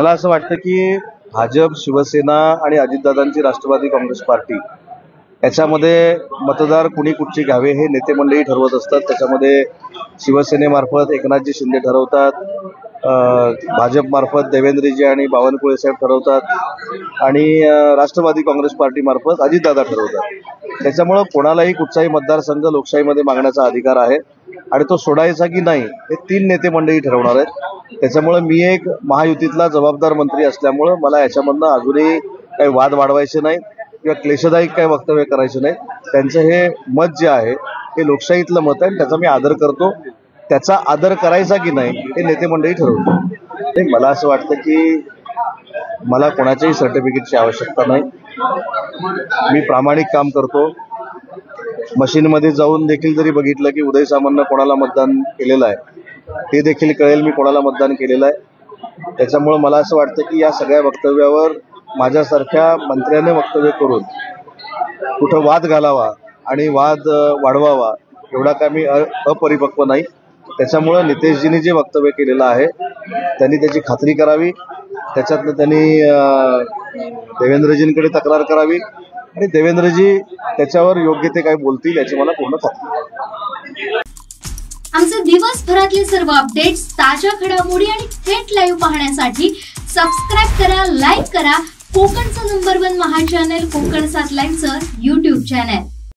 मला असं वाटतं की भाजप, शिवसेना आणि अजितदादांची राष्ट्रवादी काँग्रेस पार्टी याच्यामध्ये मतदार कुणी कुठची घ्यावे हे नेते मंडळी ठरवत असतात। त्याच्यामध्ये शिवसेनेमार्फत एकनाथजी शिंदे ठरवतात, भाजपमार्फत देवेंद्रजी आणि बावनकुळे साहेब ठरवतात आणि राष्ट्रवादी काँग्रेस पार्टी मार्फत अजितदादा ठरवतात। त्याच्यामुळे कोणालाही कुठचाही मतदारसंघ लोकशाहीमध्ये मागण्याचा अधिकार आहे आणि तो सोडायचा की नाही हे 3 नेते मंडळी ठरवणार आहेत। त्याच्यामुळे मी एक महायुतीतला जबाबदार मंत्री असल्यामुळे मला याच्यामधनं अजूनही काही वाद वाढवायचे नाही किंवा क्लेशदायक काही वक्तव्य करायचे नाही। त्यांचं हे मत जे आहे हे लोकशाहीतलं मत आहे, त्याचा मी आदर करतो। त्याचा आदर करायचा की नाही हे नेते मंडळी ठरवतात। मला असं वाटतं की मला कोणाच्याही सर्टिफिकेटची आवश्यकता नाही। मी प्रामाणिक काम करतो। मशीनमध्ये जाऊन देखील जरी बघितलं की उदय सामंतनं कोणाला मतदान केलेलं आहे ते देखील कळेल मी कोणाला मतदान केलेलं आहे। त्याच्यामुळे मला असं वाटतं की या सगळ्या वक्तव्यावर माझ्यासारख्या मंत्र्याने वक्तव्य करून कुठं वाद घालावा आणि वाद वाढवावा एवढा काय मी अपरिपक्व नाही। त्याच्यामुळे नितेशजींनी जे वक्तव्य केलेलं आहे त्यांनी त्याची खात्री करावी, त्याच्यातनं त्यांनी देवेंद्रजींकडे तक्रार करावी आणि देवेंद्रजी त्याच्यावर योग्य ते काय बोलतील याची मला पूर्ण खात्री आहे। आमचे दिवसभरातले सर्व अपडेट्स, ताज्या घडामोडी आणि थेट लाईव्ह पाहण्यासाठी सबस्क्राइब करा, लाईक करा कोकणचं नंबर 1 महा चॅनल कोकण 7 लाईव्हचं YouTube चॅनल।